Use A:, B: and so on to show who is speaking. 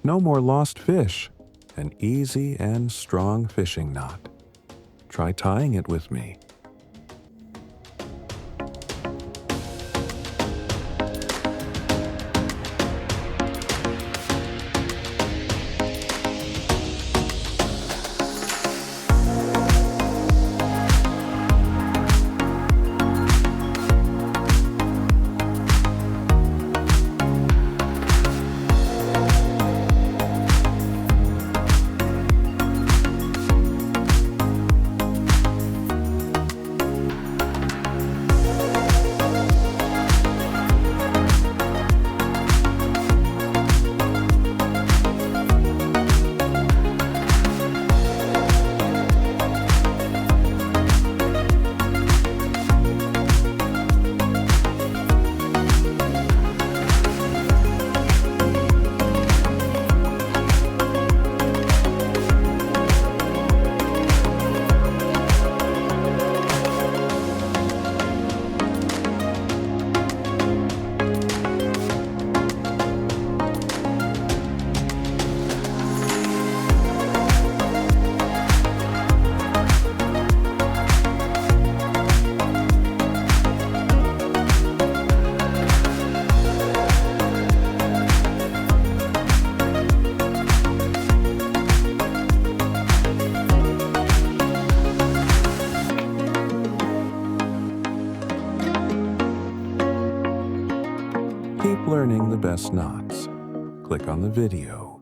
A: No more lost fish. An easy and strong fishing knot. Try tying it with me. Keep learning the best knots. Click on the video.